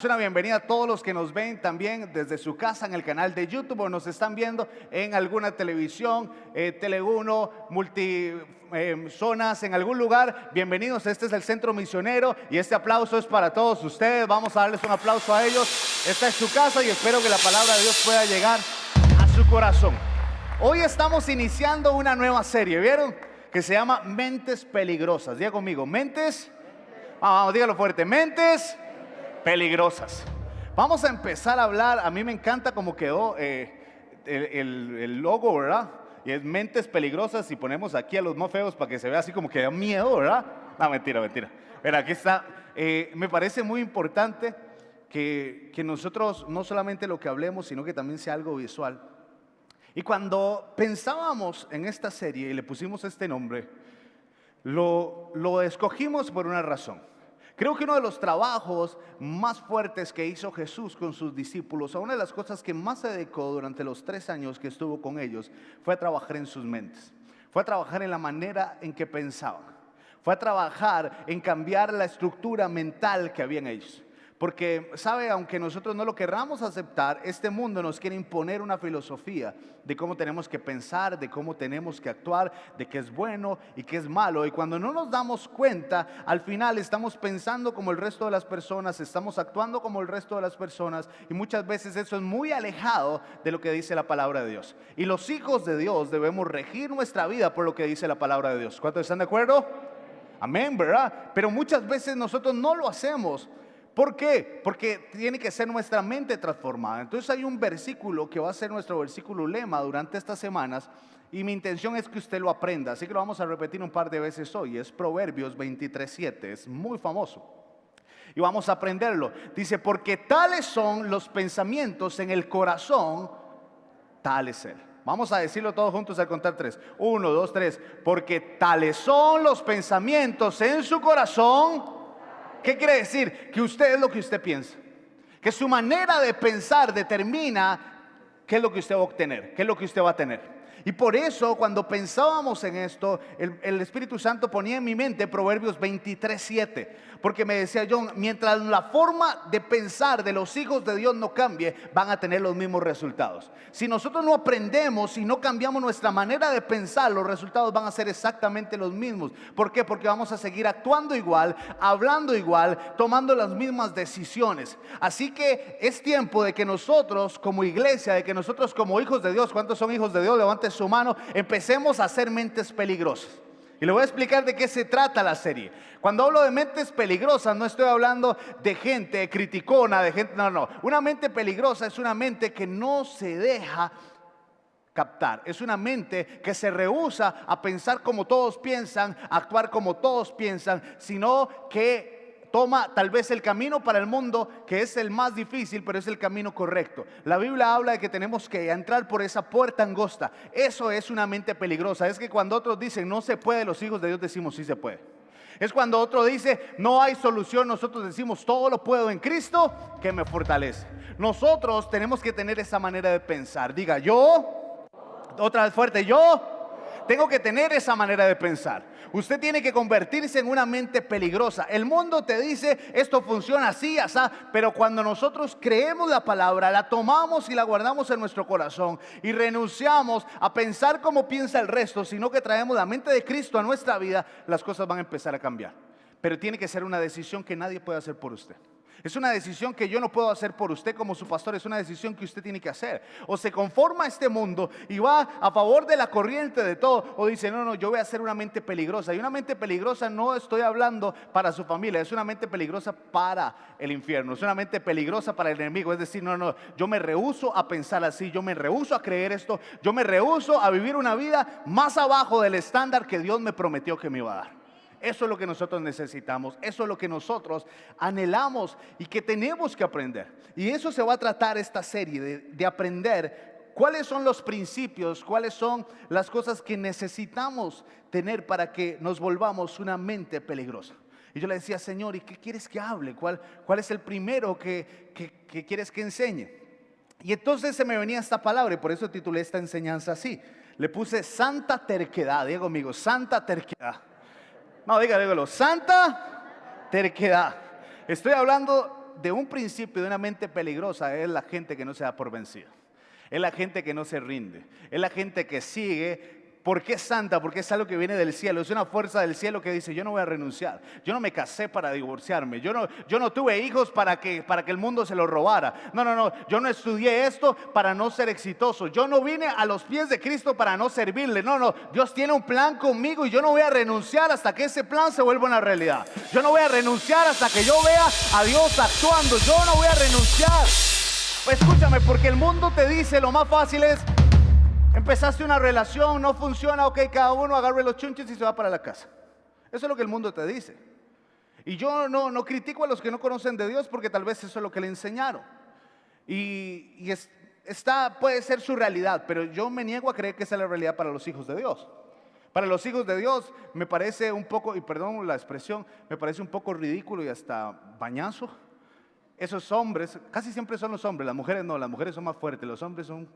Una bienvenida a todos los que nos ven también desde su casa en el canal de YouTube o nos están viendo en alguna televisión, Tele1, zonas, en algún lugar. Bienvenidos, este es el Centro Misionero y este aplauso es para todos ustedes. Vamos a darles un aplauso a ellos. Esta es su casa y espero que la palabra de Dios pueda llegar a su corazón. Hoy estamos iniciando una nueva serie, ¿vieron? Que se llama Mentes Peligrosas. Diga conmigo, mentes. Vamos, dígalo fuerte, mentes peligrosas. Vamos a empezar a hablar. A mí me encanta cómo quedó el logo, ¿verdad? Y es mentes peligrosas. Y ponemos aquí a los más feos para que se vea así como que da miedo, ¿verdad? No, mentira. Pero aquí está. Me parece muy importante que nosotros no solamente lo que hablemos, sino que también sea algo visual. Y cuando pensábamos en esta serie y le pusimos este nombre, lo escogimos por una razón. Creo que uno de los trabajos más fuertes que hizo Jesús con sus discípulos, o una de las cosas que más se dedicó durante los 3 años que estuvo con ellos, fue a trabajar en sus mentes. Fue a trabajar en la manera en que pensaban. Fue a trabajar en cambiar la estructura mental que había en ellos. Porque, ¿sabe? Aunque nosotros no lo querramos aceptar, este mundo nos quiere imponer una filosofía de cómo tenemos que pensar, de cómo tenemos que actuar, de qué es bueno y qué es malo. Y cuando no nos damos cuenta, al final estamos pensando como el resto de las personas, estamos actuando como el resto de las personas, y muchas veces eso es muy alejado de lo que dice la palabra de Dios. Y los hijos de Dios debemos regir nuestra vida por lo que dice la palabra de Dios. ¿Cuántos están de acuerdo? Amén, ¿verdad? Pero muchas veces nosotros no lo hacemos. ¿Por qué? Porque tiene que ser nuestra mente transformada. Entonces hay un versículo que va a ser nuestro versículo lema durante estas semanas, y mi intención es que usted lo aprenda, así que lo vamos a repetir un par de veces hoy. Es Proverbios 23:7, es muy famoso y vamos a aprenderlo. Dice: porque tales son los pensamientos en el corazón, tal es él. Vamos a decirlo todos juntos al contar 3. 1, 2, 3. Porque tales son los pensamientos en su corazón. ¿Qué quiere decir? Que usted es lo que usted piensa. Que su manera de pensar determina qué es lo que usted va a obtener, qué es lo que usted va a tener. Y por eso cuando pensábamos en esto, el Espíritu Santo ponía en mi mente Proverbios 23:7. Porque me decía John, mientras la forma de pensar de los hijos de Dios no cambie, van a tener los mismos resultados. Si nosotros no aprendemos, si no cambiamos nuestra manera de pensar, los resultados van a ser exactamente los mismos. ¿Por qué? Porque vamos a seguir actuando igual, hablando igual, tomando las mismas decisiones. Así que es tiempo de que nosotros como iglesia, de que nosotros como hijos de Dios, ¿cuántos son hijos de Dios? Levante su mano. Empecemos a hacer mentes peligrosas. Y le voy a explicar de qué se trata la serie. Cuando hablo de mentes peligrosas, no estoy hablando de gente criticona, de gente, no. Una mente peligrosa es una mente que no se deja captar. Es una mente que se rehúsa a pensar como todos piensan, a actuar como todos piensan, sino que toma tal vez el camino para el mundo que es el más difícil, pero es el camino correcto. La Biblia habla de que tenemos que entrar por esa puerta angosta. Eso es una mente peligrosa. Es que cuando otros dicen no se puede, los hijos de Dios decimos sí se puede. Es cuando otro dice no hay solución, nosotros decimos todo lo puedo en Cristo que me fortalece. Nosotros tenemos que tener esa manera de pensar. Diga yo, otra vez fuerte, yo tengo que tener esa manera de pensar. Usted tiene que convertirse en una mente peligrosa. El mundo te dice esto funciona así, así, pero cuando nosotros creemos la palabra, la tomamos y la guardamos en nuestro corazón y renunciamos a pensar como piensa el resto, sino que traemos la mente de Cristo a nuestra vida, las cosas van a empezar a cambiar. Pero tiene que ser una decisión que nadie puede hacer por usted. Es una decisión que yo no puedo hacer por usted como su pastor. Es una decisión que usted tiene que hacer. O se conforma a este mundo y va a favor de la corriente de todo, o dice no, yo voy a hacer una mente peligrosa. Y una mente peligrosa no estoy hablando para su familia, es una mente peligrosa para el infierno, es una mente peligrosa para el enemigo. Es decir, no, yo me rehúso a pensar así, yo me rehúso a creer esto, yo me rehúso a vivir una vida más abajo del estándar que Dios me prometió que me iba a dar. Eso es lo que nosotros necesitamos, eso es lo que nosotros anhelamos y que tenemos que aprender. Y eso se va a tratar esta serie, de aprender cuáles son los principios, cuáles son las cosas que necesitamos tener para que nos volvamos una mente peligrosa. Y yo le decía, Señor, ¿y qué quieres que hable? ¿Cuál es el primero que quieres que enseñe? Y entonces se me venía esta palabra y por eso titulé esta enseñanza así. Le puse santa terquedad. Diga conmigo, santa terquedad. No, dígalo, santa terquedad. Estoy hablando de un principio de una mente peligrosa es la gente que no se da por vencida. Es la gente que no se rinde. Es la gente que sigue. Porque es santa, porque es algo que viene del cielo. Es una fuerza del cielo que dice: yo no voy a renunciar. Yo no me casé para divorciarme. Yo no tuve hijos para que el mundo se los robara. No. Yo no estudié esto para no ser exitoso. Yo no vine a los pies de Cristo para no servirle. No. Dios tiene un plan conmigo y yo no voy a renunciar hasta que ese plan se vuelva una realidad. Yo no voy a renunciar hasta que yo vea a Dios actuando. Yo no voy a renunciar. Pues escúchame, porque el mundo te dice lo más fácil es: empezaste una relación, no funciona, ok, cada uno agarre los chunches y se va para la casa. Eso es lo que el mundo te dice. Y yo no critico a los que no conocen de Dios, porque tal vez eso es lo que le enseñaron. Puede ser su realidad, pero yo me niego a creer que esa es la realidad para los hijos de Dios. Para los hijos de Dios me parece un poco, y perdón la expresión, me parece un poco ridículo y hasta bañazo. Esos hombres, casi siempre son los hombres, las mujeres no, las mujeres son más fuertes, los hombres son...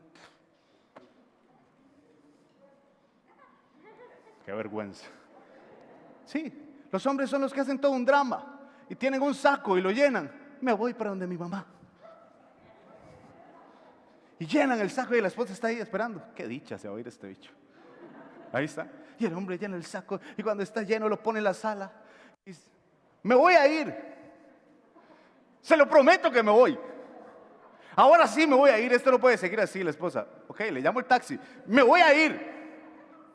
Qué vergüenza. Sí, los hombres son los que hacen todo un drama y tienen un saco y lo llenan. Me voy para donde mi mamá. Y llenan el saco y la esposa está ahí esperando. Qué dicha se va a oír este bicho. Ahí está. Y el hombre llena el saco y cuando está lleno lo pone en la sala. Y dice: me voy a ir. Se lo prometo que me voy. Ahora sí me voy a ir. Esto no puede seguir así. La esposa: ok, le llamo el taxi. Me voy a ir.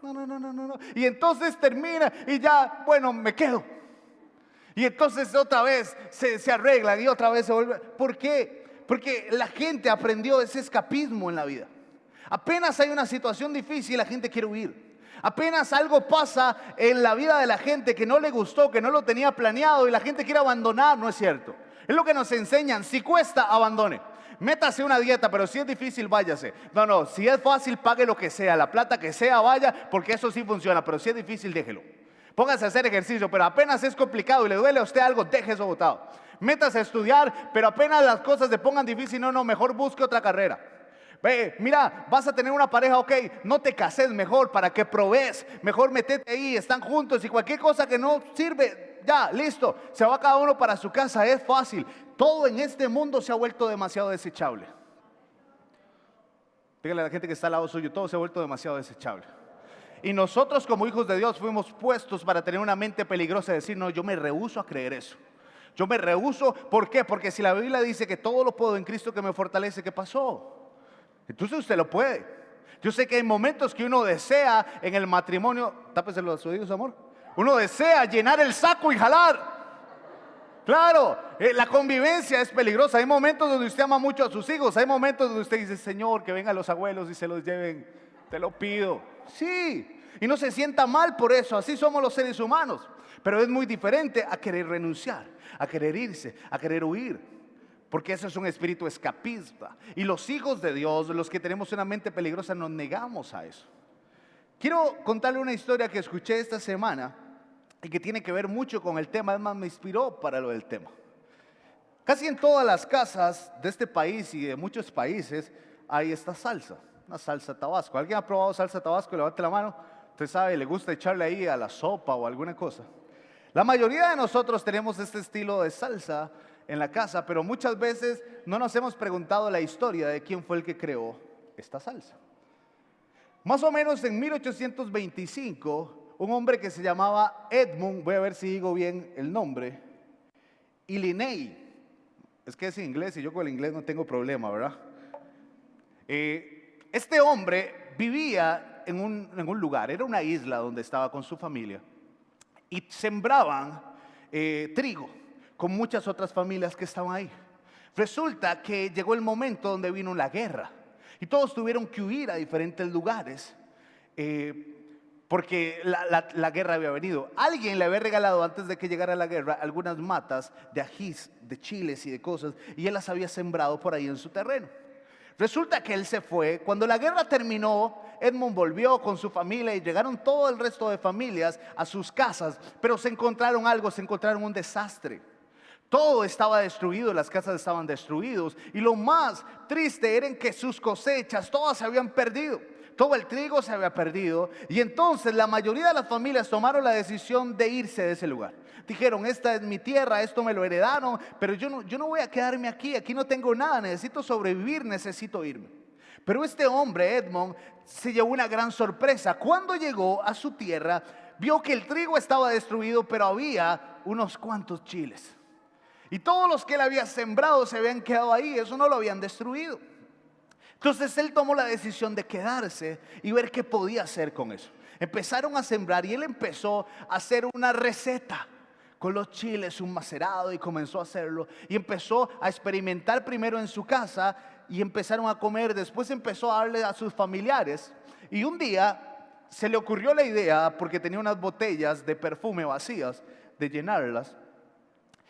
No. Y entonces termina y ya, bueno, me quedo. Y entonces otra vez se arreglan y otra vez se vuelve. ¿Por qué? Porque la gente aprendió ese escapismo en la vida. Apenas hay una situación difícil, la gente quiere huir. Apenas algo pasa en la vida de la gente que no le gustó, que no lo tenía planeado y la gente quiere abandonar, ¿no es cierto? Es lo que nos enseñan: si cuesta, abandone. Métase una dieta, pero si es difícil, váyase. No, si es fácil, pague lo que sea, la plata que sea, vaya, porque eso sí funciona. Pero si es difícil, déjelo. Póngase a hacer ejercicio, pero apenas es complicado y le duele a usted algo, deje eso botado. Métase a estudiar, pero apenas las cosas se pongan difíciles, no, mejor busque otra carrera. Ve, mira, vas a tener una pareja, ok, no te cases mejor para que provees. Mejor metete ahí, están juntos y cualquier cosa que no sirve, ya, listo, se va cada uno para su casa, es fácil. Todo en este mundo se ha vuelto demasiado desechable. Dígale a la gente que está al lado suyo: todo se ha vuelto demasiado desechable. Y nosotros como hijos de Dios fuimos puestos para tener una mente peligrosa y decir: no, yo me rehúso a creer eso. Yo me rehúso, ¿por qué? Porque si la Biblia dice que todo lo puedo en Cristo que me fortalece, ¿qué pasó? Entonces usted lo puede. Yo sé que hay momentos que uno desea en el matrimonio, tápese los oídos, amor. Uno desea llenar el saco y jalar. Claro, la convivencia es peligrosa. Hay momentos donde usted ama mucho a sus hijos. Hay momentos donde usted dice: Señor, que vengan los abuelos y se los lleven. Te lo pido. Sí, y no se sienta mal por eso. Así somos los seres humanos. Pero es muy diferente a querer renunciar, a querer irse, a querer huir. Porque eso es un espíritu escapista. Y los hijos de Dios, los que tenemos una mente peligrosa, nos negamos a eso. Quiero contarle una historia que escuché esta semana y que tiene que ver mucho con el tema. Además me inspiró para lo del tema. Casi en todas las casas de este país y de muchos países hay esta salsa, una salsa Tabasco. ¿Alguien ha probado salsa Tabasco? Levante la mano. Usted sabe, le gusta echarle ahí a la sopa o alguna cosa. La mayoría de nosotros tenemos este estilo de salsa en la casa, pero muchas veces no nos hemos preguntado la historia de quién fue el que creó esta salsa. Más o menos en 1825, un hombre que se llamaba Edmund, voy a ver si digo bien el nombre, Illiney, es que es inglés y yo con el inglés no tengo problema, ¿verdad? Este hombre vivía en un lugar, era una isla donde estaba con su familia y sembraban trigo con muchas otras familias que estaban ahí. Resulta que llegó el momento donde vino la guerra y todos tuvieron que huir a diferentes lugares porque la guerra había venido. Alguien le había regalado antes de que llegara la guerra algunas matas de ajís, de chiles y de cosas, y él las había sembrado por ahí en su terreno. Resulta que él se fue. Cuando la guerra terminó, Edmund volvió con su familia y llegaron todo el resto de familias a sus casas, pero se encontraron algo, se encontraron un desastre. Todo estaba destruido, las casas estaban destruidas y lo más triste era que sus cosechas todas se habían perdido. todo el trigo se había perdido. Y entonces la mayoría de las familias tomaron la decisión de irse de ese lugar. Dijeron, esta es mi tierra, esto me lo heredaron, pero yo no voy a quedarme aquí no tengo nada, necesito sobrevivir, necesito irme. Pero este hombre, Edmond, se llevó una gran sorpresa. Cuando llegó a su tierra, vio que el trigo estaba destruido, pero había unos cuantos chiles. Y todos los que él había sembrado se habían quedado ahí, eso no lo habían destruido. Entonces él tomó la decisión de quedarse y ver qué podía hacer con eso. Empezaron a sembrar y él empezó a hacer una receta con los chiles, un macerado, y comenzó a hacerlo. Y empezó a experimentar primero en su casa y empezaron a comer. Después empezó a darle a sus familiares. Y un día se le ocurrió la idea, porque tenía unas botellas de perfume vacías, de llenarlas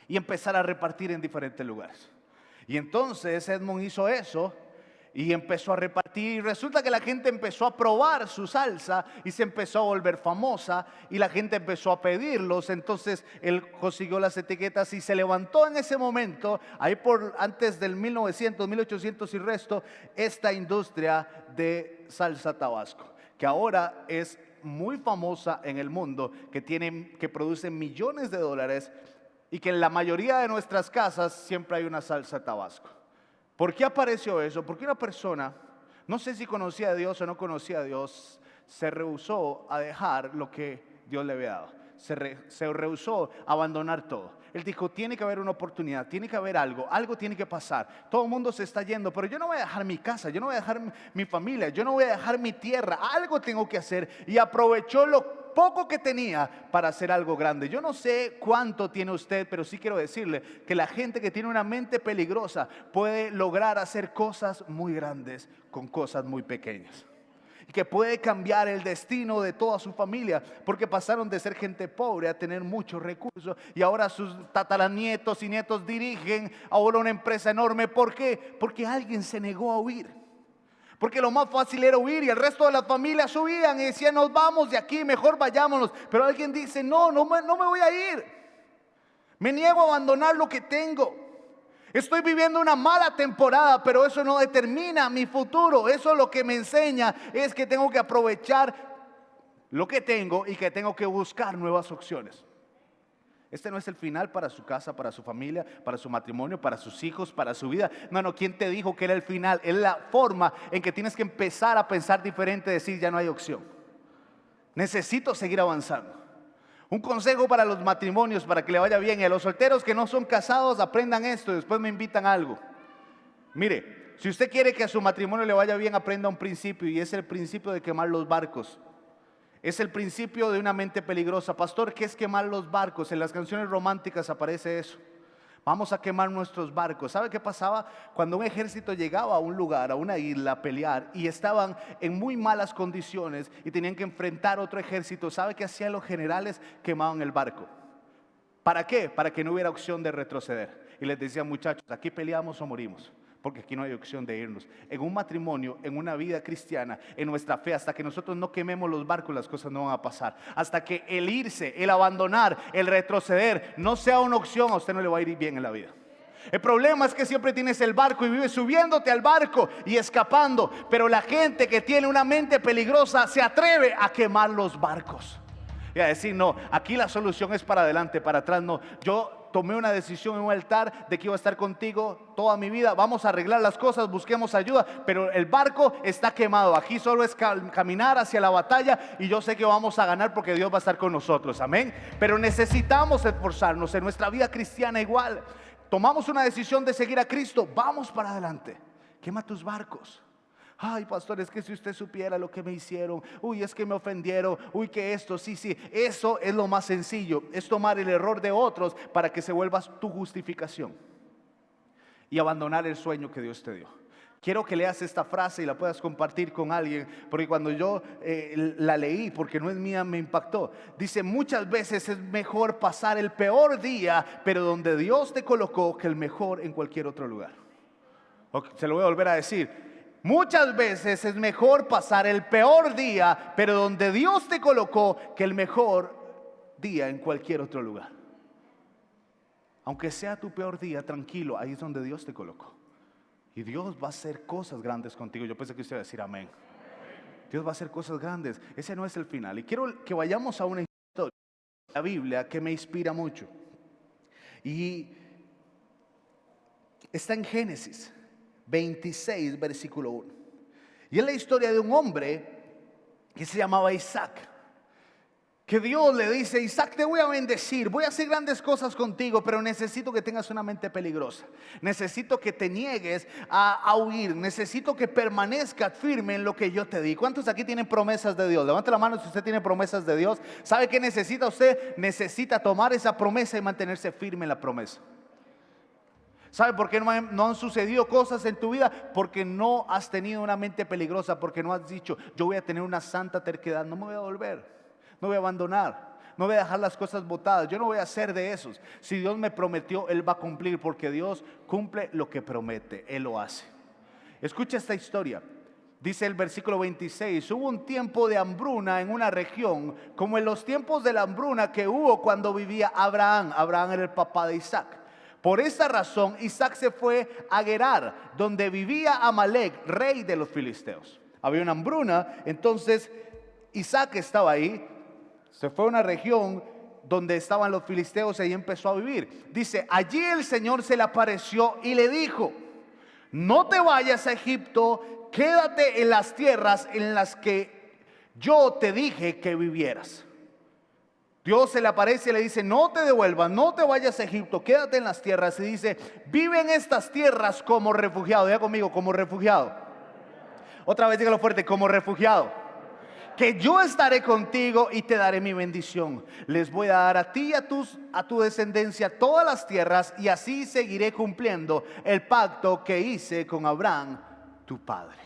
y empezar a repartir en diferentes lugares. Y entonces Edmond hizo eso y empezó a repartir, y resulta que la gente empezó a probar su salsa y se empezó a volver famosa y la gente empezó a pedirlos. Entonces él consiguió las etiquetas y se levantó en ese momento, ahí por antes del 1900, 1800 y resto, esta industria de salsa Tabasco, que ahora es muy famosa en el mundo, que produce millones de dólares, y que en la mayoría de nuestras casas siempre hay una salsa Tabasco. ¿Por qué apareció eso? Porque una persona, no sé si conocía a Dios o no conocía a Dios, se rehusó a dejar lo que Dios le había dado. Se rehusó a abandonar todo. Él dijo, tiene que haber una oportunidad, tiene que haber algo tiene que pasar. Todo el mundo se está yendo, pero yo no voy a dejar mi casa, yo no voy a dejar mi familia, yo no voy a dejar mi tierra, algo tengo que hacer. Y aprovechó lo poco que tenía para hacer algo grande. Yo no sé cuánto tiene usted, pero sí quiero decirle que la gente que tiene una mente peligrosa puede lograr hacer cosas muy grandes con cosas muy pequeñas. Y que puede cambiar el destino de toda su familia, porque pasaron de ser gente pobre a tener muchos recursos, y ahora sus tataranietos y nietos dirigen ahora una empresa enorme. ¿Por qué? Porque alguien se negó a huir. Porque lo más fácil era huir, y el resto de las familias huían y decían, nos vamos de aquí, mejor vayámonos. Pero alguien dice, no me voy a ir. Me niego a abandonar lo que tengo. Estoy viviendo una mala temporada, pero eso no determina mi futuro. Eso lo que me enseña es que tengo que aprovechar lo que tengo y que tengo que buscar nuevas opciones. Este no es el final para su casa, para su familia, para su matrimonio, para sus hijos, para su vida. No, ¿quién te dijo que era el final? Es la forma en que tienes que empezar a pensar diferente, decir, ya no hay opción. Necesito seguir avanzando. Un consejo para los matrimonios, para que le vaya bien. Y a los solteros que no son casados, aprendan esto y después me invitan a algo. Mire, si usted quiere que a su matrimonio le vaya bien, aprenda un principio, y es el principio de quemar los barcos. Es el principio de una mente peligrosa. Pastor, ¿qué es quemar los barcos? En las canciones románticas aparece eso. Vamos a quemar nuestros barcos. ¿Sabe qué pasaba? Cuando un ejército llegaba a un lugar, a una isla, a pelear, y estaban en muy malas condiciones y tenían que enfrentar otro ejército, ¿sabe qué hacían los generales? Quemaban el barco. ¿Para qué? Para que no hubiera opción de retroceder. Y les decían, muchachos, aquí peleamos o morimos, porque aquí no hay opción de irnos. En un matrimonio, en una vida cristiana, en nuestra fe, hasta que nosotros no quememos los barcos, las cosas no van a pasar. Hasta que el irse, el abandonar, el retroceder no sea una opción, a usted no le va a ir bien en la vida. El problema es que siempre tienes el barco y vives subiéndote al barco y escapando. Pero la gente que tiene una mente peligrosa se atreve a quemar los barcos y a decir, no, aquí la solución es para adelante, para atrás no. Yo tomé una decisión en un altar de que iba a estar contigo toda mi vida. Vamos a arreglar las cosas, busquemos ayuda, pero el barco está quemado. Aquí solo es caminar hacia la batalla, y yo sé que vamos a ganar porque Dios va a estar con nosotros, amén. Pero necesitamos esforzarnos en nuestra vida cristiana igual. Tomamos una decisión de seguir a Cristo, vamos para adelante. Quema tus barcos. Ay, pastor, es que si usted supiera lo que me hicieron, uy, es que me ofendieron, uy, que esto, sí, eso es lo más sencillo, es tomar el error de otros para que se vuelva tu justificación y abandonar el sueño que Dios te dio. Quiero que leas esta frase y la puedas compartir con alguien, porque cuando yo la leí, porque no es mía, me impactó. Dice, muchas veces es mejor pasar el peor día, pero donde Dios te colocó, que el mejor en cualquier otro lugar. Se lo voy a volver a decir. Muchas veces es mejor pasar el peor día, pero donde Dios te colocó, que el mejor día en cualquier otro lugar. Aunque sea tu peor día, tranquilo, ahí es donde Dios te colocó. Y Dios va a hacer cosas grandes contigo. Yo pensé que usted iba a decir amén. Dios va a hacer cosas grandes. Ese no es el final. Y quiero que vayamos a una historia de la Biblia que me inspira mucho. Y está en Génesis 26, versículo 1. Y es la historia de un hombre que se llamaba Isaac. Que Dios le dice: Isaac, te voy a bendecir, voy a hacer grandes cosas contigo, pero necesito que tengas una mente peligrosa. Necesito que te niegues a huir. Necesito que permanezcas firme en lo que yo te di. ¿Cuántos aquí tienen promesas de Dios? Levante la mano si usted tiene promesas de Dios. ¿Sabe qué necesita usted? Necesita tomar esa promesa y mantenerse firme en la promesa. ¿Sabe por qué no han sucedido cosas en tu vida? Porque no has tenido una mente peligrosa, porque no has dicho: yo voy a tener una santa terquedad, no me voy a volver. No voy a abandonar, no voy a dejar las cosas botadas. Yo no voy a ser de esos. Si Dios me prometió, Él va a cumplir, porque Dios cumple lo que promete, Él lo hace. Escucha esta historia. Dice el versículo 26: hubo un tiempo de hambruna en una región, como en los tiempos de la hambruna que hubo cuando vivía Abraham. Abraham era el papá de Isaac. Por esta razón Isaac se fue a Gerar, donde vivía Amalek, rey de los filisteos. Había una hambruna, entonces Isaac estaba ahí. Se fue a una región donde estaban los filisteos y ahí empezó a vivir. Dice: allí el Señor se le apareció y le dijo: no te vayas a Egipto, quédate en las tierras en las que yo te dije que vivieras. Dios se le aparece y le dice: no te devuelvas, no te vayas a Egipto, quédate en las tierras. Y dice: vive en estas tierras como refugiado. Diga conmigo: como refugiado. Otra vez dígalo fuerte: como refugiado. Que yo estaré contigo y te daré mi bendición. Les voy a dar a ti y a tu descendencia todas las tierras, y así seguiré cumpliendo el pacto que hice con Abraham, tu padre.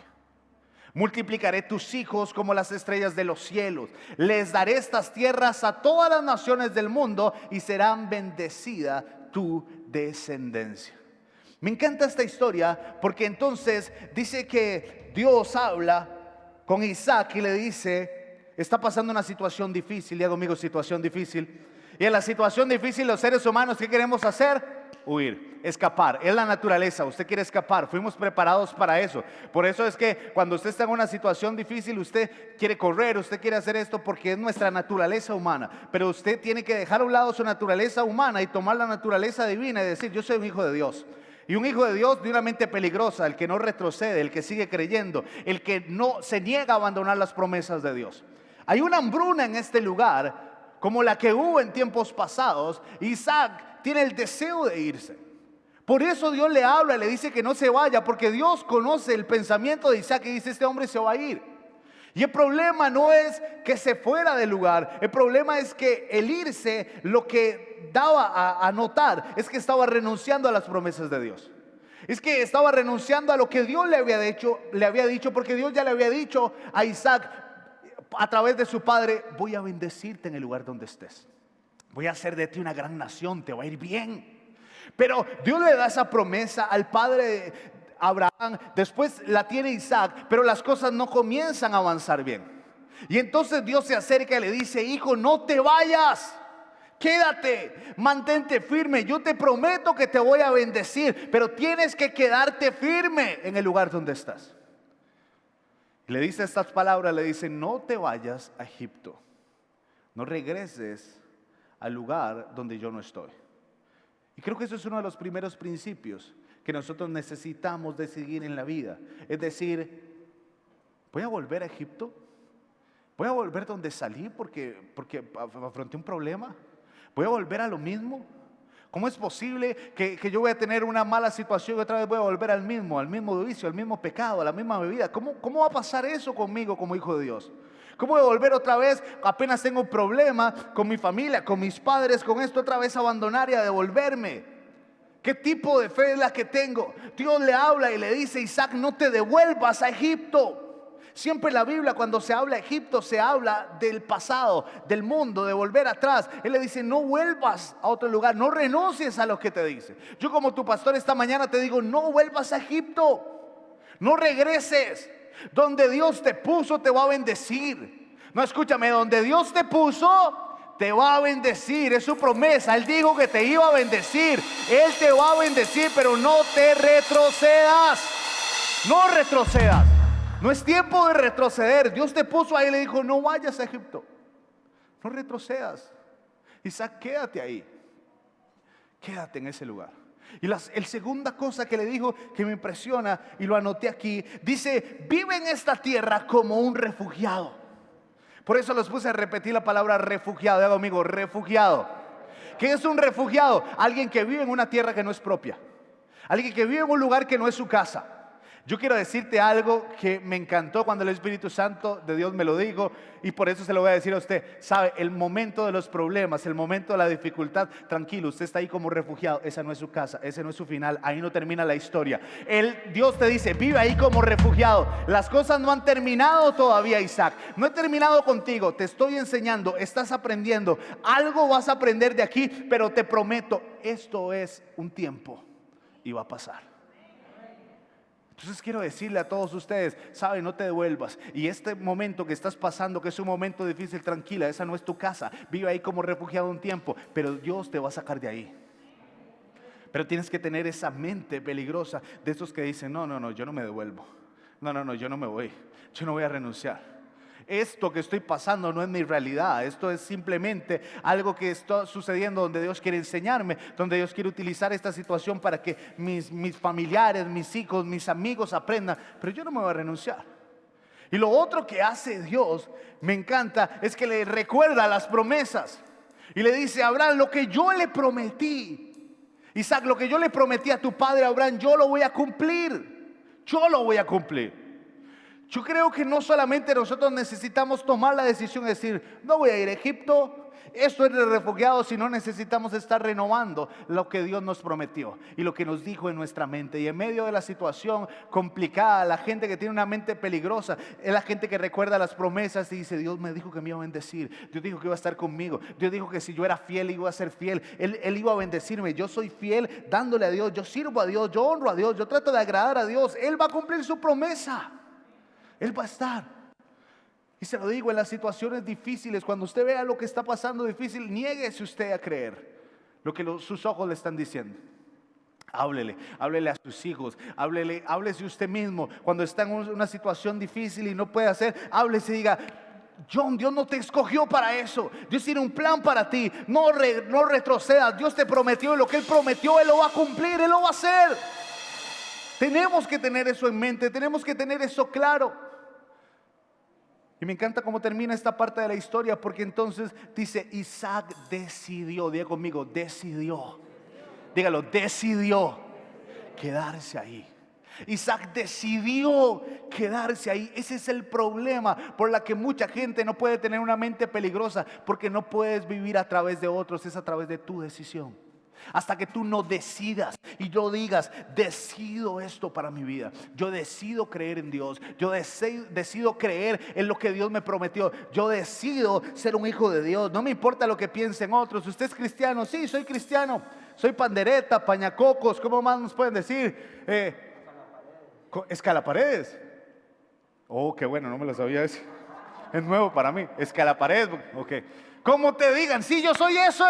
Multiplicaré tus hijos como las estrellas de los cielos. Les daré estas tierras a todas las naciones del mundo, y serán bendecida tu descendencia. Me encanta esta historia, porque entonces dice que Dios habla con Isaac y le dice: está pasando una situación difícil. Diga conmigo: situación difícil. Y en la situación difícil, los seres humanos, ¿qué queremos hacer? Huir, escapar. Es la naturaleza, usted quiere escapar. Fuimos preparados para eso. Por eso es que cuando usted está en una situación difícil, usted quiere correr, usted quiere hacer esto, porque es nuestra naturaleza humana. Pero usted tiene que dejar a un lado su naturaleza humana y tomar la naturaleza divina y decir: yo soy un hijo de Dios. Y un hijo de Dios de una mente peligrosa, el que no retrocede, el que sigue creyendo, el que no se niega a abandonar las promesas de Dios. Hay una hambruna en este lugar, como la que hubo en tiempos pasados. Isaac tiene el deseo de irse. Por eso Dios le habla y le dice que no se vaya, porque Dios conoce el pensamiento de Isaac y dice: este hombre se va a ir. Y el problema no es que se fuera del lugar, el problema es que el irse, lo que daba a notar es que estaba renunciando a las promesas de Dios. Es que estaba renunciando a lo que Dios le había dicho, porque Dios ya le había dicho a Isaac a través de su padre: voy a bendecirte en el lugar donde estés, voy a hacer de ti una gran nación, te va a ir bien. Pero Dios le da esa promesa al padre Abraham, después la tiene Isaac, pero las cosas no comienzan a avanzar bien. Y entonces Dios se acerca y le dice: hijo, no te vayas, quédate, mantente firme. Yo te prometo que te voy a bendecir, pero tienes que quedarte firme en el lugar donde estás. Le dice estas palabras, le dice: no te vayas a Egipto, no regreses al lugar donde yo no estoy. Y creo que eso es uno de los primeros principios que nosotros necesitamos de seguir en la vida. Es decir: ¿voy a volver a Egipto? ¿Voy a volver donde salí porque afronté un problema? ¿Voy a volver a lo mismo? ¿Cómo es posible que yo voy a tener una mala situación y otra vez voy a volver al mismo vicio, al mismo pecado, a la misma bebida? ¿Cómo va a pasar eso conmigo como hijo de Dios? ¿Cómo voy a volver otra vez, apenas tengo un problema con mi familia, con mis padres, con esto otra vez abandonar y a devolverme? ¿Qué tipo de fe es la que tengo? Dios le habla y le dice: Isaac, no te devuelvas a Egipto. Siempre en la Biblia, cuando se habla de Egipto, se habla del pasado, del mundo, de volver atrás. Él le dice: no vuelvas a otro lugar, no renuncies a lo que te dice. Yo, como tu pastor, esta mañana te digo: no vuelvas a Egipto, no regreses. Donde Dios te puso te va a bendecir. No, escúchame, donde Dios te puso te va a bendecir, es su promesa. Él dijo que te iba a bendecir, Él te va a bendecir, pero no te retrocedas. No retrocedas. No es tiempo de retroceder. Dios te puso ahí y le dijo, no vayas a Egipto. No retrocedas. Isaac, quédate ahí. Quédate en ese lugar. Y la segunda cosa que le dijo que me impresiona, y lo anoté aquí, dice, vive en esta tierra como un refugiado. Por eso les puse a repetir la palabra refugiado. Diga conmigo, refugiado. ¿Qué es un refugiado? Alguien que vive en una tierra que no es propia. Alguien que vive en un lugar que no es su casa. Yo quiero decirte algo que me encantó cuando el Espíritu Santo de Dios me lo dijo, y por eso se lo voy a decir a usted. Sabe, el momento de los problemas, el momento de la dificultad, tranquilo, usted está ahí como refugiado. Esa no es su casa, ese no es su final, ahí no termina la historia. Dios te dice, vive ahí como refugiado. Las cosas no han terminado todavía, Isaac. No he terminado contigo, te estoy enseñando, estás aprendiendo. Algo vas a aprender de aquí, pero te prometo, esto es un tiempo y va a pasar. Entonces quiero decirle a todos ustedes, sabe, no te devuelvas. Y este momento que estás pasando, que es un momento difícil, tranquila, esa no es tu casa. Vive ahí como refugiado un tiempo, pero Dios te va a sacar de ahí. Pero tienes que tener esa mente peligrosa de esos que dicen, no, yo no me devuelvo. No, yo no me voy. Yo no voy a renunciar. Esto que estoy pasando no es mi realidad. Esto es simplemente algo que está sucediendo donde Dios quiere enseñarme, donde Dios quiere utilizar esta situación para que mis familiares, mis hijos, mis amigos aprendan. Pero yo no me voy a renunciar. Y lo otro que hace Dios, me encanta, es que le recuerda las promesas. Y le dice a Abraham, lo que yo le prometí, Isaac, lo que yo le prometí a tu padre Abraham, yo lo voy a cumplir. Yo lo voy a cumplir. Yo creo que no solamente nosotros necesitamos tomar la decisión de decir, no voy a ir a Egipto, esto es de refugiados, sino necesitamos estar renovando lo que Dios nos prometió y lo que nos dijo en nuestra mente. Y en medio de la situación complicada, la gente que tiene una mente peligrosa, es la gente que recuerda las promesas y dice, Dios me dijo que me iba a bendecir, Dios dijo que iba a estar conmigo, Dios dijo que si yo era fiel iba a ser fiel, Él iba a bendecirme. Yo soy fiel dándole a Dios, yo sirvo a Dios, yo honro a Dios, yo trato de agradar a Dios. Él va a cumplir su promesa. Él va a estar. Y se lo digo, en las situaciones difíciles, cuando usted vea lo que está pasando difícil, niéguese usted a creer lo que sus ojos le están diciendo. Háblele a sus hijos, háblese usted mismo. Cuando está en una situación difícil y no puede hacer, háblese y diga, John, Dios no te escogió para eso. Dios tiene un plan para ti. No retrocedas. Dios te prometió, y lo que Él prometió, Él lo va a cumplir, Él lo va a hacer. Tenemos que tener eso en mente, tenemos que tener eso claro. Y me encanta cómo termina esta parte de la historia, porque entonces dice, Isaac decidió, diga conmigo, decidió. Dígalo, decidió quedarse ahí. Isaac decidió quedarse ahí. Ese es el problema por la que mucha gente no puede tener una mente peligrosa, porque no puedes vivir a través de otros, es a través de tu decisión. Hasta que tú no decidas y yo digas, decido esto para mi vida. Yo decido creer en Dios. Yo decido creer en lo que Dios me prometió. Yo decido ser un hijo de Dios. No me importa lo que piensen otros. ¿Usted es cristiano? Sí, soy cristiano. Soy pandereta, pañacocos. ¿Cómo más nos pueden decir? Escalaparedes. Oh, qué bueno, no me lo sabía eso. Es nuevo para mí. Escalaparedes. Ok. Como te digan, sí, yo soy eso.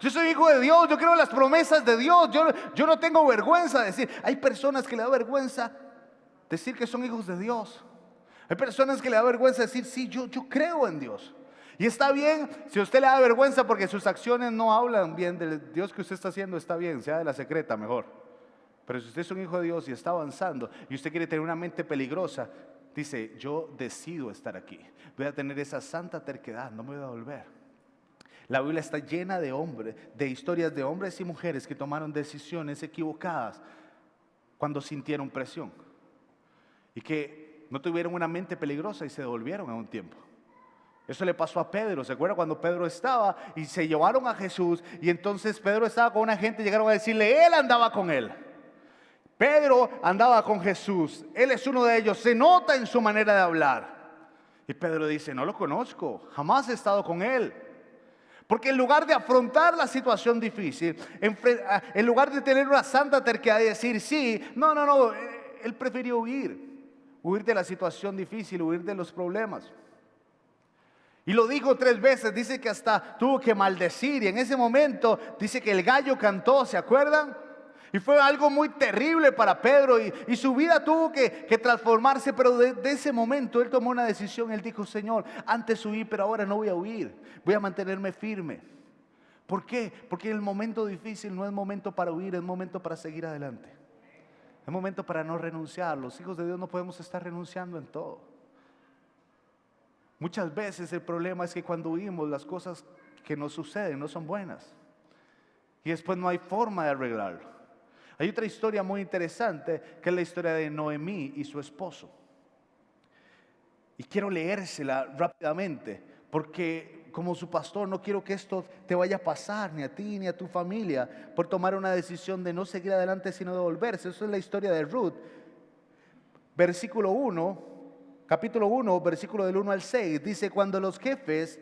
Yo soy hijo de Dios, yo creo en las promesas de Dios, yo no tengo vergüenza de decir. Hay personas que le da vergüenza decir que son hijos de Dios. Hay personas que le da vergüenza decir, sí, yo creo en Dios. Y está bien, si a usted le da vergüenza porque sus acciones no hablan bien del Dios que usted está haciendo, está bien, sea de la secreta mejor. Pero si usted es un hijo de Dios y está avanzando y usted quiere tener una mente peligrosa, dice, yo decido estar aquí. Voy a tener esa santa terquedad, no me voy a volver. La Biblia está llena de historias de hombres y mujeres que tomaron decisiones equivocadas cuando sintieron presión y que no tuvieron una mente peligrosa y se devolvieron a un tiempo. Eso le pasó a Pedro. ¿Se acuerda cuando Pedro estaba y se llevaron a Jesús? Y entonces Pedro estaba con una gente y llegaron a decirle, él andaba con él. Pedro andaba con Jesús. Él es uno de ellos. Se nota en su manera de hablar. Y Pedro dice, no lo conozco. Jamás he estado con él. Porque en lugar de afrontar la situación difícil, en lugar de tener una santa terquedad y decir sí, no, él prefirió huir de la situación difícil, huir de los problemas. Y lo dijo 3 veces, dice que hasta tuvo que maldecir, y en ese momento dice que el gallo cantó, ¿se acuerdan? Y fue algo muy terrible para Pedro y su vida tuvo que transformarse, pero de ese momento él tomó una decisión. Él dijo: Señor, antes huí, pero ahora no voy a huir, voy a mantenerme firme. ¿Por qué? Porque el momento difícil no es momento para huir, es momento para seguir adelante. Es momento para no renunciar. Los hijos de Dios no podemos estar renunciando en todo. Muchas veces el problema es que cuando huimos, las cosas que nos suceden no son buenas. Y después no hay forma de arreglarlo. Hay otra historia muy interesante, que es la historia de Noemí y su esposo. Y quiero leérsela rápidamente, porque como su pastor no quiero que esto te vaya a pasar, ni a ti ni a tu familia, por tomar una decisión de no seguir adelante, sino de volverse. Eso es la historia de Ruth. Versículo 1, capítulo 1, versículo del 1 al 6, dice: cuando los jefes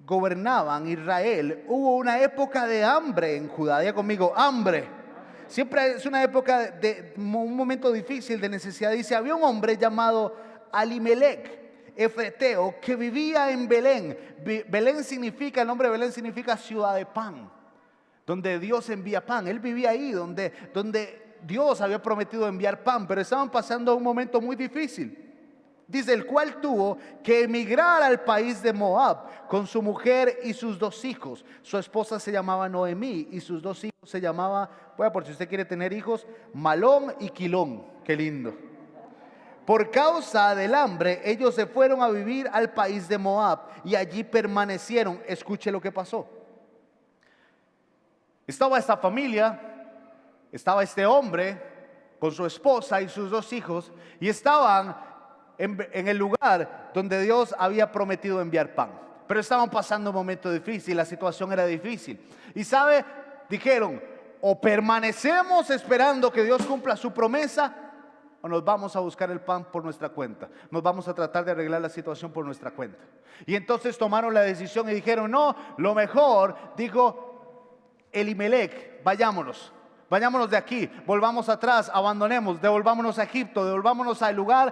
gobernaban Israel, hubo una época de hambre en Judá. Diga conmigo: hambre. Siempre es una época de un momento difícil, de necesidad. Dice: había un hombre llamado Alimelec, efreteo, que vivía en Belén. Belén significa, el nombre de Belén significa ciudad de pan, donde Dios envía pan. Él vivía ahí, donde Dios había prometido enviar pan, pero estaban pasando un momento muy difícil. Dice: el cual tuvo que emigrar al país de Moab con su mujer y sus 2 hijos. Su esposa se llamaba Noemí y sus 2 hijos se llamaban, bueno, por si usted quiere tener hijos, Malón y Quilón. Qué lindo. Por causa del hambre, ellos se fueron a vivir al país de Moab y allí permanecieron. Escuche lo que pasó. Estaba esta familia, estaba este hombre con su esposa y sus 2 hijos, y estaban en el lugar donde Dios había prometido enviar pan. Pero estaban pasando un momento difícil, la situación era difícil. Y sabe, dijeron: o permanecemos esperando que Dios cumpla su promesa, o nos vamos a buscar el pan por nuestra cuenta. Nos vamos a tratar de arreglar la situación por nuestra cuenta. Y entonces tomaron la decisión y dijeron: no, lo mejor, dijo Elimelec, vayámonos de aquí, volvamos atrás, abandonemos, devolvámonos a Egipto, devolvámonos al lugar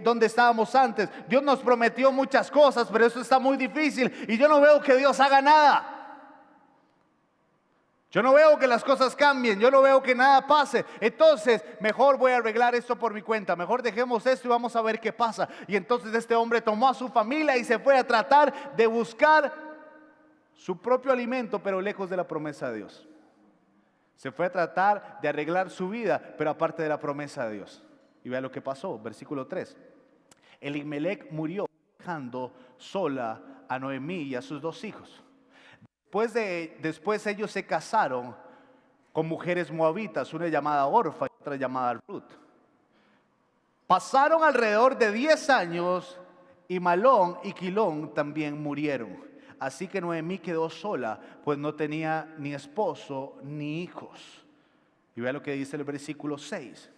donde estábamos antes. Dios nos prometió muchas cosas, pero eso está muy difícil y yo no veo que Dios haga nada. Yo no veo que las cosas cambien, yo no veo que nada pase. Entonces, mejor voy a arreglar esto por mi cuenta, mejor dejemos esto y vamos a ver qué pasa. Y entonces este hombre tomó a su familia y se fue a tratar de buscar su propio alimento, pero lejos de la promesa de Dios. Se fue a tratar de arreglar su vida, pero aparte de la promesa de Dios. Y vea lo que pasó, versículo 3. Elimelec murió dejando sola a Noemí y a sus 2 hijos. Después ellos se casaron con mujeres moabitas, una llamada Orfa y otra llamada Ruth. Pasaron alrededor de 10 años y Malón y Quilón también murieron. Así que Noemí quedó sola, pues no tenía ni esposo ni hijos. Y vea lo que dice el versículo 6.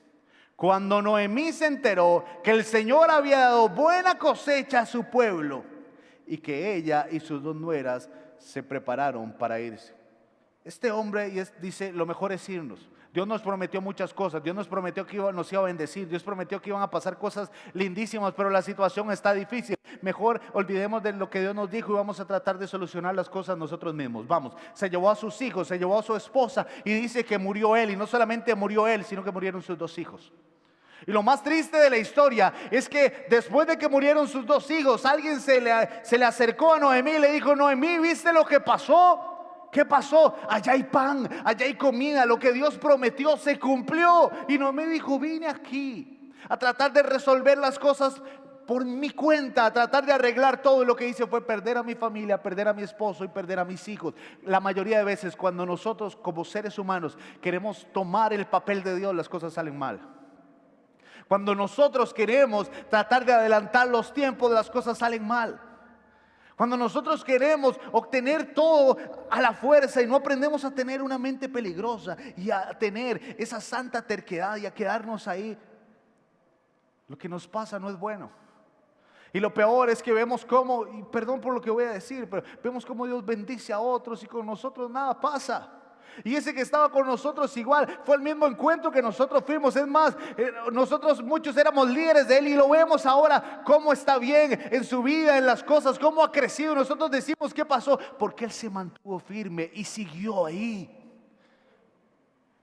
Cuando Noemí se enteró que el Señor había dado buena cosecha a su pueblo y que ella y sus 2 nueras se prepararon para irse. Este hombre dice: lo mejor es irnos. Dios nos prometió muchas cosas. Dios nos prometió que nos iba a bendecir. Dios prometió que iban a pasar cosas lindísimas, pero la situación está difícil. Mejor olvidemos de lo que Dios nos dijo y vamos a tratar de solucionar las cosas nosotros mismos. Vamos, se llevó a sus hijos, se llevó a su esposa y dice que murió él. Y no solamente murió él, sino que murieron sus 2 hijos. Y lo más triste de la historia es que después de que murieron sus 2 hijos, alguien se le acercó a Noemí y le dijo: Noemí, ¿viste lo que pasó? ¿Qué pasó? Allá hay pan, allá hay comida, lo que Dios prometió se cumplió. Y Noemí dijo: vine aquí a tratar de resolver las cosas por mi cuenta, a tratar de arreglar todo. Y lo que hice fue perder a mi familia, perder a mi esposo y perder a mis hijos. La mayoría de veces cuando nosotros como seres humanos queremos tomar el papel de Dios, las cosas salen mal. Cuando nosotros queremos tratar de adelantar los tiempos, las cosas salen mal. Cuando nosotros queremos obtener todo a la fuerza y no aprendemos a tener una mente peligrosa y a tener esa santa terquedad y a quedarnos ahí, lo que nos pasa no es bueno. Y lo peor es que vemos cómo, y perdón por lo que voy a decir, pero vemos cómo Dios bendice a otros y con nosotros nada pasa. Y ese que estaba con nosotros igual fue el mismo encuentro que nosotros fuimos. Es más, nosotros muchos éramos líderes de él y lo vemos ahora cómo está bien en su vida, en las cosas, cómo ha crecido. Nosotros decimos: ¿qué pasó? Porque él se mantuvo firme y siguió ahí.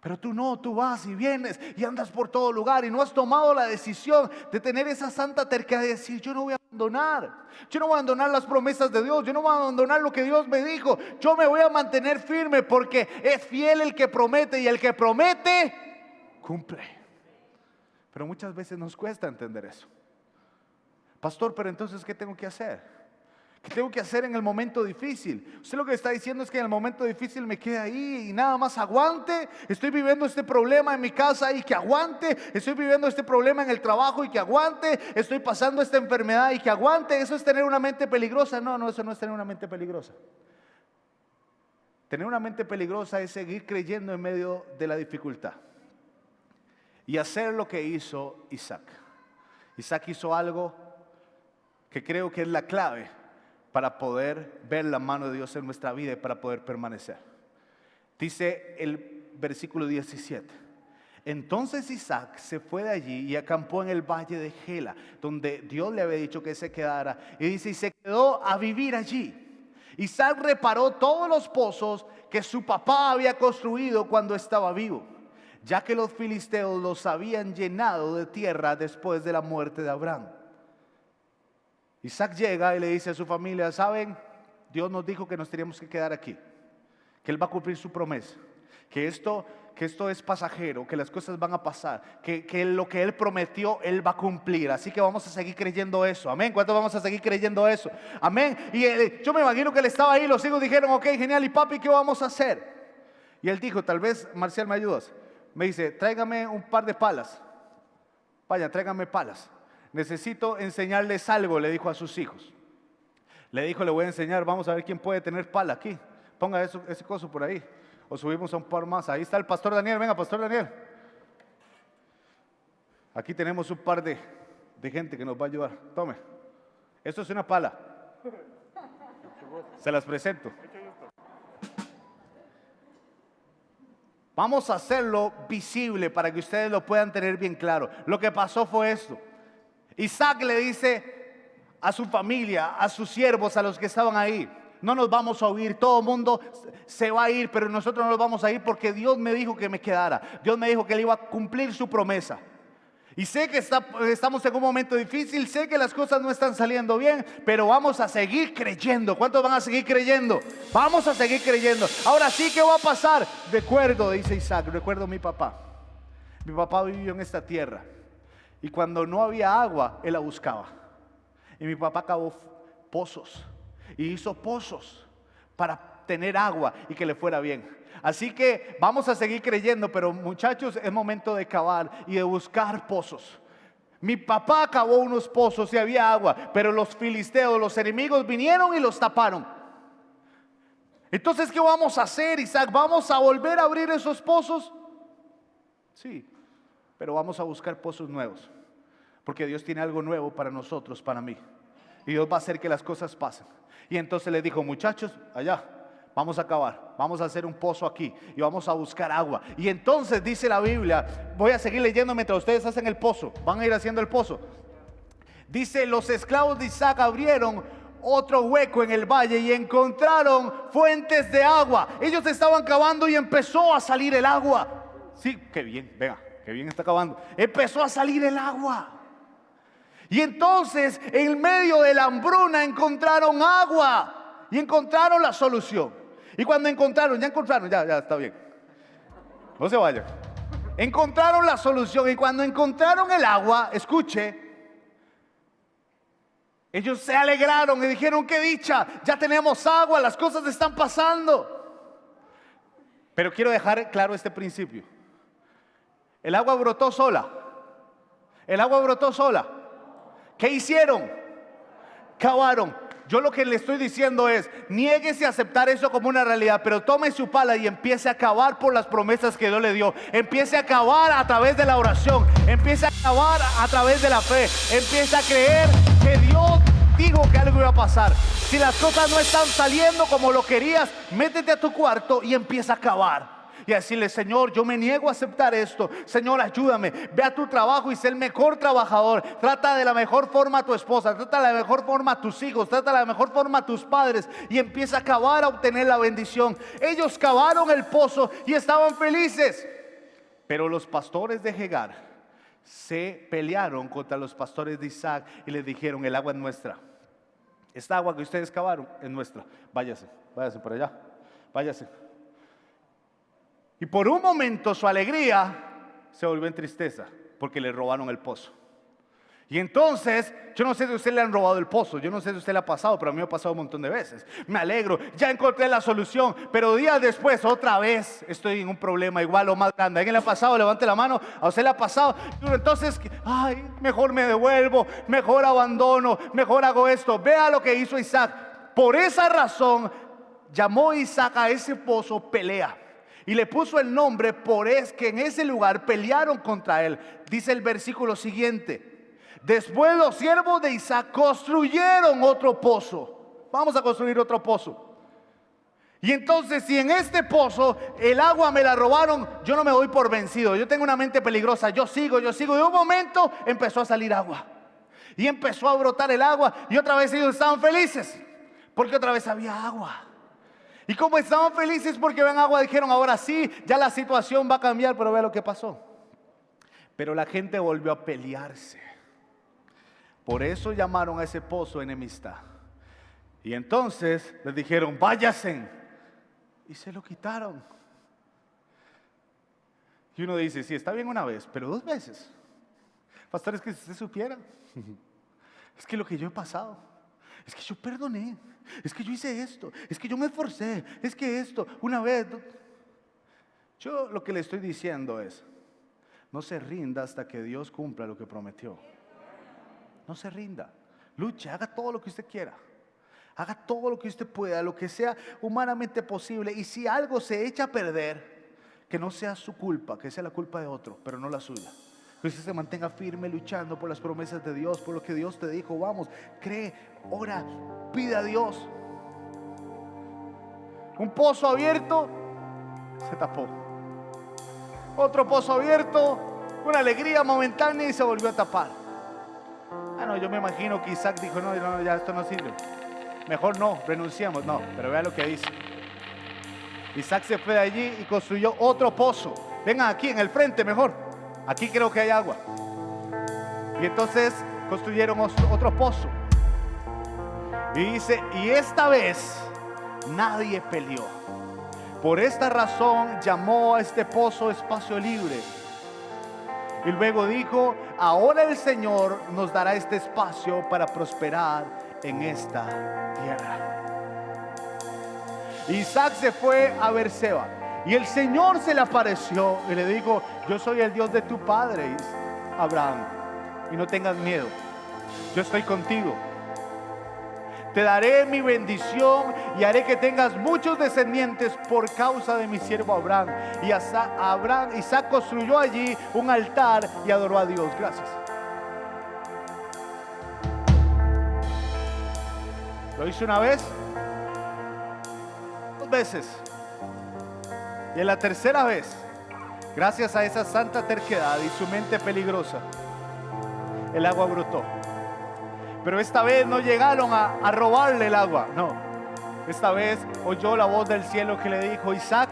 Pero tú no, tú vas y vienes y andas por todo lugar y no has tomado la decisión de tener esa santa terquedad de decir: yo no voy a abandonar, yo no voy a abandonar las promesas de Dios, yo no voy a abandonar lo que Dios me dijo, yo me voy a mantener firme porque es fiel el que promete y el que promete cumple. Pero muchas veces nos cuesta entender eso. Pastor, pero entonces ¿qué tengo que hacer? ¿Qué tengo que hacer en el momento difícil? Usted lo que está diciendo es que en el momento difícil me quede ahí y nada más aguante. Estoy viviendo este problema en mi casa y que aguante. Estoy viviendo este problema en el trabajo y que aguante. Estoy pasando esta enfermedad y que aguante. ¿Eso es tener una mente peligrosa? No, eso no es tener una mente peligrosa. Tener una mente peligrosa es seguir creyendo en medio de la dificultad y hacer lo que hizo Isaac. Isaac hizo algo que creo que es la clave para poder ver la mano de Dios en nuestra vida y para poder permanecer. Dice el versículo 17: entonces Isaac se fue de allí y acampó en el valle de Gela, donde Dios le había dicho que se quedara. Y dice, y se quedó a vivir allí. Isaac reparó todos los pozos que su papá había construido cuando estaba vivo, ya que los filisteos los habían llenado de tierra después de la muerte de Abraham. Isaac llega y le dice a su familia: ¿saben? Dios nos dijo que nos teníamos que quedar aquí, que Él va a cumplir su promesa, que esto es pasajero, que las cosas van a pasar, que lo que Él prometió Él va a cumplir. Así que vamos a seguir creyendo eso. Amén. ¿Cuántos vamos a seguir creyendo eso? Amén. Y yo me imagino que Él estaba ahí, los hijos dijeron: ok, genial, y papi, ¿qué vamos a hacer? Y él dijo, tal vez, Marcial, ¿me ayudas? Me dice: tráigame un par de palas. Vaya, tráigame palas. Necesito enseñarles algo, le dijo a sus hijos. Le dijo: le voy a enseñar, vamos a ver quién puede tener pala aquí. Ponga ese coso por ahí. O subimos a un par más. Ahí está el pastor Daniel, venga, pastor Daniel. Aquí tenemos un par de gente que nos va a ayudar. Tome. Esto es una pala. Se las presento. Vamos a hacerlo visible para que ustedes lo puedan tener bien claro. Lo que pasó fue esto. Isaac le dice a su familia, a sus siervos, a los que estaban ahí: no nos vamos a huir, todo el mundo se va a ir, pero nosotros no nos vamos a ir porque Dios me dijo que me quedara. Dios me dijo que Él iba a cumplir su promesa. Y sé que estamos en un momento difícil, sé que las cosas no están saliendo bien, pero vamos a seguir creyendo. ¿Cuántos van a seguir creyendo? Vamos a seguir creyendo. Ahora sí, ¿qué va a pasar? Recuerdo, dice Isaac, recuerdo a mi papá. Mi papá vivió en esta tierra y cuando no había agua, él la buscaba. Y mi papá cavó pozos y hizo pozos para tener agua y que le fuera bien. Así que vamos a seguir creyendo, pero muchachos, es momento de cavar y de buscar pozos. Mi papá cavó unos pozos y había agua, pero los filisteos, los enemigos, vinieron y los taparon. Entonces, ¿qué vamos a hacer, Isaac? ¿Vamos a volver a abrir esos pozos? Sí, pero vamos a buscar pozos nuevos, porque Dios tiene algo nuevo para nosotros, para mí. Y Dios va a hacer que las cosas pasen. Y entonces le dijo: muchachos, allá vamos a cavar, vamos a hacer un pozo aquí y vamos a buscar agua. Y entonces dice la Biblia, voy a seguir leyendo mientras ustedes hacen el pozo, van a ir haciendo el pozo. Dice: los esclavos de Isaac abrieron otro hueco en el valle y encontraron fuentes de agua. Ellos estaban cavando y empezó a salir el agua. Sí, qué bien, venga, qué bien está cavando. Empezó a salir el agua. Y entonces, en medio de la hambruna, encontraron agua y encontraron la solución. Y cuando encontraron, ya está bien. No se vayan. Encontraron la solución y cuando encontraron el agua, escuche, ellos se alegraron y dijeron: qué dicha, ya tenemos agua, las cosas están pasando. Pero quiero dejar claro este principio. El agua brotó sola. El agua brotó sola. ¿Qué hicieron? Cavaron. Yo lo que le estoy diciendo es: niéguese a aceptar eso como una realidad, pero tome su pala y empiece a cavar por las promesas que Dios le dio. Empiece a cavar a través de la oración. Empiece a cavar a través de la fe. Empiece a creer que Dios dijo que algo iba a pasar. Si las cosas no están saliendo como lo querías, métete a tu cuarto y empieza a cavar. Y a decirle: Señor, yo me niego a aceptar esto. Señor, ayúdame. Ve a tu trabajo y sé el mejor trabajador. Trata de la mejor forma a tu esposa. Trata de la mejor forma a tus hijos. Trata de la mejor forma a tus padres. Y empieza a cavar a obtener la bendición. Ellos cavaron el pozo y estaban felices. Pero los pastores de Gerar se pelearon contra los pastores de Isaac y les dijeron: el agua es nuestra. Esta agua que ustedes cavaron es nuestra. Váyase por allá, váyase. Y por un momento su alegría se volvió en tristeza porque le robaron el pozo. Y entonces, yo no sé si a usted le han robado el pozo, yo no sé si a usted le ha pasado, pero a mí me ha pasado un montón de veces. Me alegro, ya encontré la solución, pero días después otra vez estoy en un problema igual o más grande. ¿A alguien le ha pasado? Levante la mano. ¿A usted le ha pasado? Entonces, ay, mejor me devuelvo, mejor abandono, mejor hago esto. Vea lo que hizo Isaac. Por esa razón llamó Isaac a ese pozo Pelea. Y le puso el nombre por es que en ese lugar pelearon contra él. Dice el versículo siguiente: después los siervos de Isaac construyeron otro pozo. Vamos a construir otro pozo. Y entonces, si en este pozo el agua me la robaron, yo no me doy por vencido. Yo tengo una mente peligrosa. Yo sigo. De un momento empezó a salir agua. Y empezó a brotar el agua. Y otra vez ellos estaban felices, porque otra vez había agua. Y como estaban felices porque ven agua, dijeron: ahora sí, ya la situación va a cambiar. Pero vea lo que pasó. Pero la gente volvió a pelearse. Por eso llamaron a ese pozo enemistad. Y entonces les dijeron: váyanse. Y se lo quitaron. Y uno dice: sí, está bien una vez, pero 2 veces. Pastor, es que si usted supiera, es que lo que yo he pasado, es que yo perdoné, es que yo hice esto, es que yo me esforcé, es que esto, una vez. Yo lo que le estoy diciendo es: no se rinda hasta que Dios cumpla lo que prometió. No se rinda, luche, haga todo lo que usted quiera, haga todo lo que usted pueda, lo que sea humanamente posible. Y si algo se echa a perder, que no sea su culpa, que sea la culpa de otro, pero no la suya. Que usted se mantenga firme luchando por las promesas de Dios, por lo que Dios te dijo. Vamos, cree, ora, pide a Dios. Un pozo abierto se tapó. Otro pozo abierto, una alegría momentánea, y se volvió a tapar. No, yo me imagino que Isaac dijo: no, ya esto no sirve, mejor no, renunciamos. No, pero vea lo que dice. Isaac se fue de allí y construyó otro pozo. Vengan aquí en el frente mejor, aquí creo que hay agua. Y entonces construyeron otro pozo. Y dice: y esta vez nadie peleó. Por esta razón llamó a este pozo espacio libre. Y luego dijo: ahora el Señor nos dará este espacio para prosperar en esta tierra. Isaac se fue a Beerseba y el Señor se le apareció y le dijo: yo soy el Dios de tu padre Abraham, y no tengas miedo, yo estoy contigo. Te daré mi bendición y haré que tengas muchos descendientes por causa de mi siervo Abraham. Y Isaac construyó allí un altar y adoró a Dios. Gracias. Lo hizo una vez, 2 veces. Y en la tercera vez, gracias a esa santa terquedad y su mente peligrosa, el agua brotó. Pero esta vez no llegaron a robarle el agua, no. Esta vez oyó la voz del cielo que le dijo: Isaac,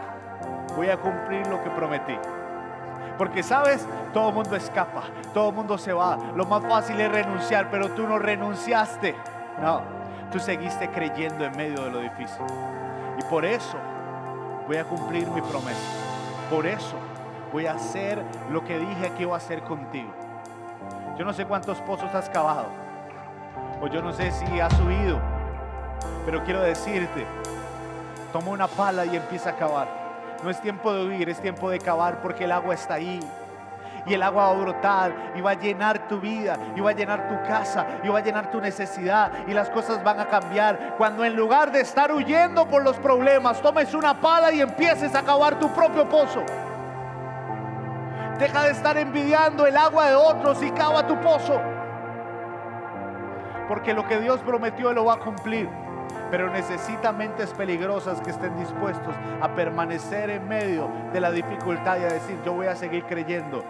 voy a cumplir lo que prometí. Porque sabes, todo el mundo escapa, todo el mundo se va. Lo más fácil es renunciar, pero tú no renunciaste. No, tú seguiste creyendo en medio de lo difícil. Y por eso voy a cumplir mi promesa. Por eso voy a hacer lo que dije que iba a hacer contigo. Yo no sé cuántos pozos has cavado, o yo no sé si has subido, pero quiero decirte: toma una pala y empieza a cavar. No es tiempo de huir, es tiempo de cavar, porque el agua está ahí. Y el agua va a brotar y va a llenar tu vida, y va a llenar tu casa, y va a llenar tu necesidad, y las cosas van a cambiar cuando, en lugar de estar huyendo por los problemas, tomes una pala y empieces a cavar tu propio pozo. Deja de estar envidiando el agua de otros y cava tu pozo. Porque lo que Dios prometió lo va a cumplir. Pero necesita mentes peligrosas que estén dispuestos a permanecer en medio de la dificultad y a decir: yo voy a seguir creyendo.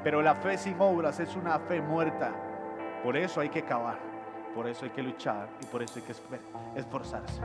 Pero la fe sin obras es una fe muerta. Por eso hay que cavar, por eso hay que luchar y por eso hay que esforzarse.